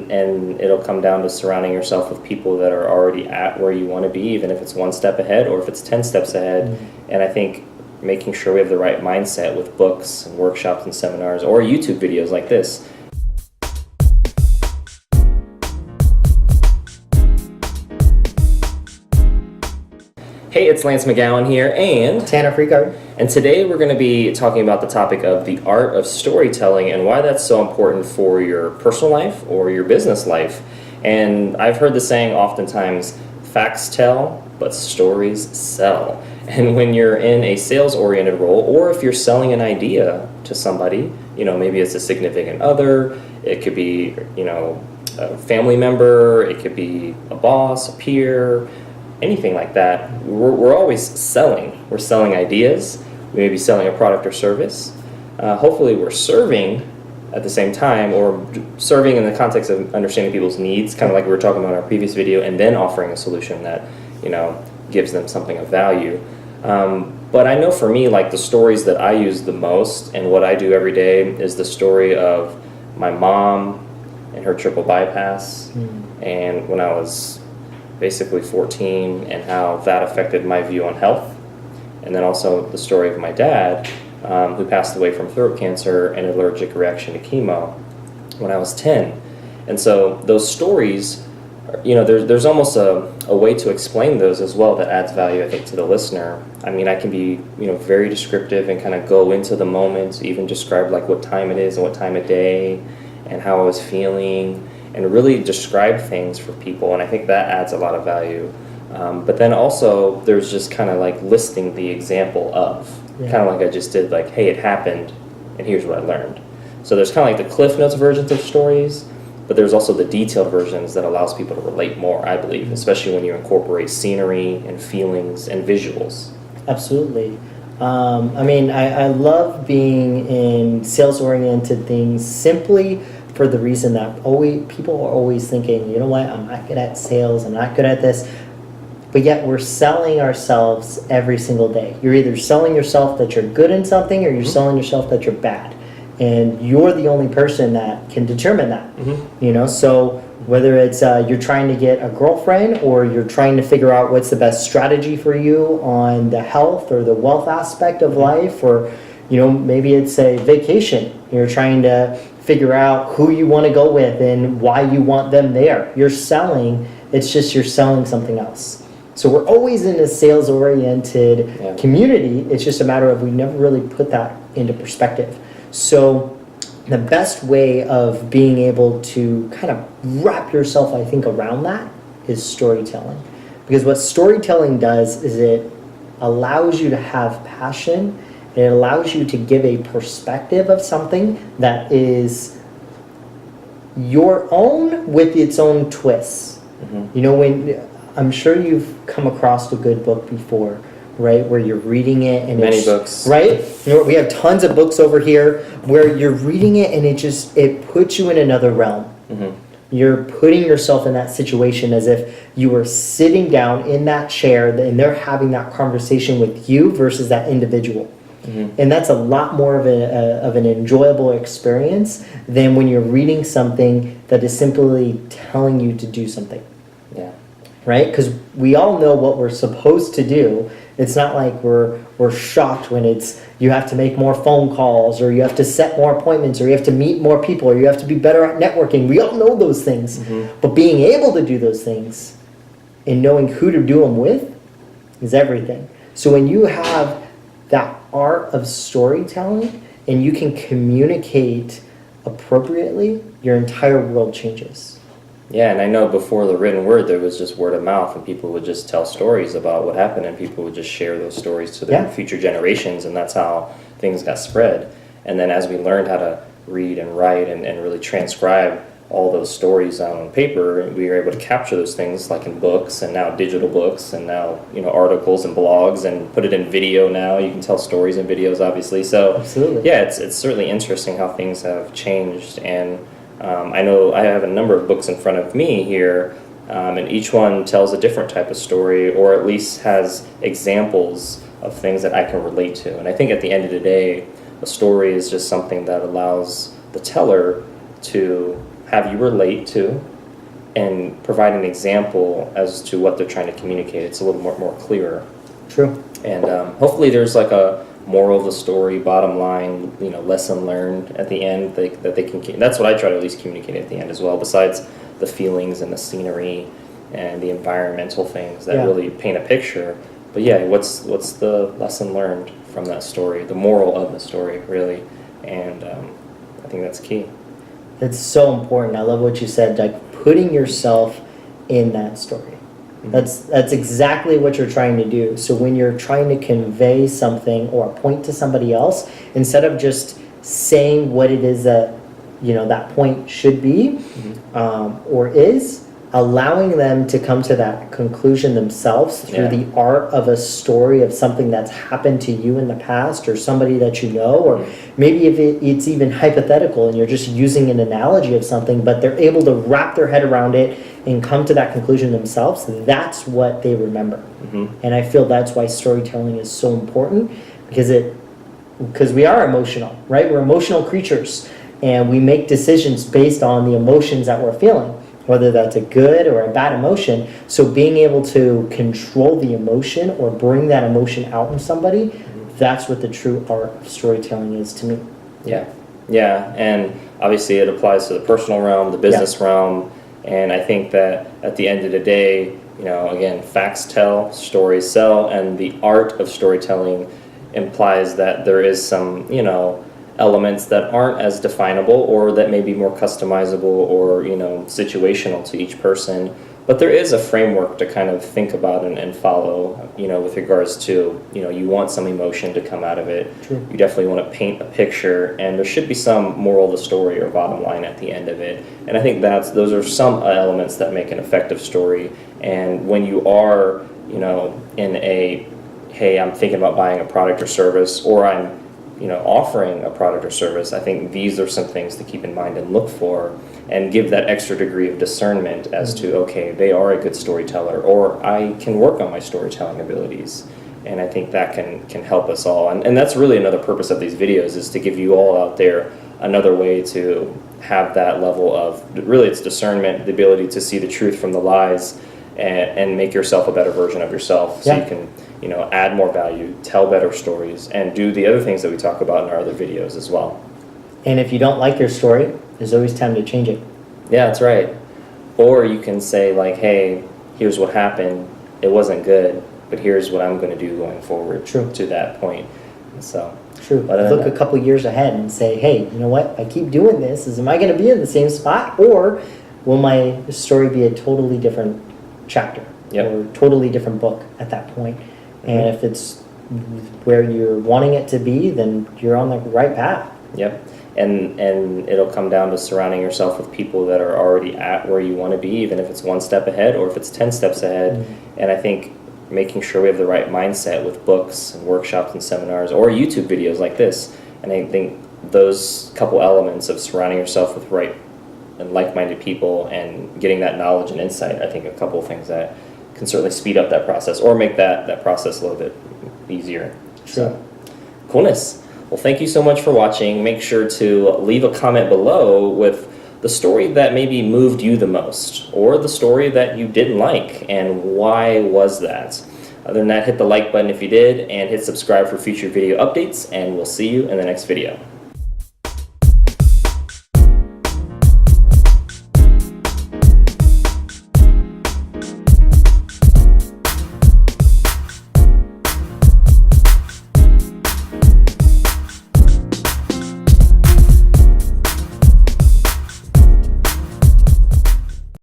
and it'll come down to surrounding yourself with people that are already at where you want to be, even if it's one step ahead or if it's 10 steps ahead. And I think making sure we have the right mindset with books and workshops and seminars or YouTube videos like this. Hey, it's Lance McGowan here and Tanner Freegard. And today we're going to be talking about the topic of the art of storytelling and why that's so important for your personal life or your business life. And I've heard the saying oftentimes, facts tell, but stories sell. And when you're in a sales-oriented role, or if you're selling an idea to somebody, maybe it's a significant other, it could be, a family member, it could be a boss, a peer, anything like that, we're always selling. We're selling ideas. We may be selling a product or service. Hopefully we're serving at the same time, or serving in the context of understanding people's needs, kind of like we were talking about in our previous video, and then offering a solution that, gives them something of value. But I know for me, like the stories that I use the most and what I do every day is the story of my mom and her triple bypass, and when I was basically 14, and how that affected my view on health. And then also the story of my dad, who passed away from throat cancer and allergic reaction to chemo when I was 10. And so those stories, there's almost a way to explain those as well that adds value, I think, to the listener. I mean, I can be, very descriptive and kind of go into the moment, even describe like what time it is and what time of day and how I was feeling, and really describe things for people, and I think that adds a lot of value. But then also, there's just kind of like listing the example of, kind of like I just did, like, hey, it happened, and here's what I learned. So there's kind of like the Cliff Notes versions of stories, but there's also the detailed versions that allows people to relate more, I believe, especially when you incorporate scenery and feelings and visuals. Absolutely. I love being in sales-oriented things simply for the reason that people are always thinking, you know what, I'm not good at sales, I'm not good at this, but yet we're selling ourselves every single day. You're either selling yourself that you're good in something, or you're selling yourself that you're bad, and you're the only person that can determine that. So whether it's you're trying to get a girlfriend, or you're trying to figure out what's the best strategy for you on the health or the wealth aspect of life, or maybe it's a vacation, you're trying to figure out who you want to go with and why you want them there. You're selling, it's just you're selling something else. So we're always in a sales-oriented community. It's just a matter of we never really put that into perspective. So the best way of being able to kind of wrap yourself, I think, around that is storytelling. Because what storytelling does is it allows you to have passion. It allows you to give a perspective of something that is your own with its own twists. When I'm sure you've come across a good book before, right? Where you're reading it and many books, right? We have tons of books over here where you're reading it and it puts you in another realm. You're putting yourself in that situation as if you were sitting down in that chair and they're having that conversation with you versus that individual. And that's a lot more of an enjoyable experience than when you're reading something that is simply telling you to do something. Right? Because we all know what we're supposed to do. It's not like we're shocked when it's you have to make more phone calls, or you have to set more appointments, or you have to meet more people, or you have to be better at networking. We all know those things. But being able to do those things and knowing who to do them with is everything. So when you have that art of storytelling and you can communicate appropriately, your entire world changes. Yeah, and I know before the written word, there was just word of mouth, and people would just tell stories about what happened, and people would just share those stories to their future generations, and that's how things got spread. And then as we learned how to read and write and really transcribe all those stories on paper, we were able to capture those things like in books, and now digital books, and now articles and blogs, and put it in video now. You can tell stories in videos, obviously. So absolutely, yeah, it's certainly interesting how things have changed. And I know I have a number of books in front of me here, and each one tells a different type of story, or at least has examples of things that I can relate to. And I think at the end of the day, a story is just something that allows the teller to have you relate to and provide an example as to what they're trying to communicate. It's a little more clearer. True. And hopefully there's like a moral of the story, bottom line, lesson learned at the end that they can. That's what I try to at least communicate at the end as well. Besides the feelings and the scenery and the environmental things that really paint a picture. But yeah, what's the lesson learned from that story? The moral of the story, really, and I think that's key. That's so important. I love what you said, like putting yourself in that story. That's exactly what you're trying to do. So when you're trying to convey something or point to somebody else, instead of just saying what it is that that point should be or is, allowing them to come to that conclusion themselves through the art of a story of something that's happened to you in the past or somebody that you know, or maybe if it's even hypothetical and you're just using an analogy of something, but they're able to wrap their head around it and come to that conclusion themselves. That's what they remember. And I feel that's why storytelling is so important, because we are emotional, right? We're emotional creatures, and we make decisions based on the emotions that we're feeling, whether that's a good or a bad emotion. So being able to control the emotion or bring that emotion out in somebody, that's what the true art of storytelling is to me. Yeah, and obviously it applies to the personal realm, the business realm, and I think that at the end of the day, again, facts tell, stories sell, and the art of storytelling implies that there is some, elements that aren't as definable or that may be more customizable or situational to each person, but there is a framework to kind of think about and follow, with regards to you want some emotion to come out of it. True. You definitely want to paint a picture, and there should be some moral of the story or bottom line at the end of it. And I think those are some elements that make an effective story. And when you are in a, hey, I'm thinking about buying a product or service, or I'm offering a product or service, I think these are some things to keep in mind and look for, and give that extra degree of discernment as to, okay, they are a good storyteller, or I can work on my storytelling abilities. And I think that can help us all. And that's really another purpose of these videos, is to give you all out there another way to have that level of, really it's discernment, the ability to see the truth from the lies, and make yourself a better version of yourself, so you can add more value, tell better stories, and do the other things that we talk about in our other videos as well. And if you don't like your story, there's always time to change it. Yeah, that's right. Or you can say like, hey, here's what happened, it wasn't good, but here's what I'm going to do going forward. True. To that point. So True. Look a couple years ahead and say, hey, you know what? I keep doing this. Am I going to be in the same spot, or will my story be a totally different chapter or totally different book at that point? And if it's where you're wanting it to be, then you're on the right path. Yep. And it'll come down to surrounding yourself with people that are already at where you want to be, even if it's one step ahead or if it's 10 steps ahead. And I think making sure we have the right mindset with books and workshops and seminars or YouTube videos like this. And I think those couple elements of surrounding yourself with right and like-minded people and getting that knowledge and insight, I think a couple of things that can certainly speed up that process or make that process a little bit easier. So, coolness. Well, thank you so much for watching. Make sure to leave a comment below with the story that maybe moved you the most, or the story that you didn't like, and why was that? Other than that, hit the like button if you did, and hit subscribe for future video updates, and we'll see you in the next video.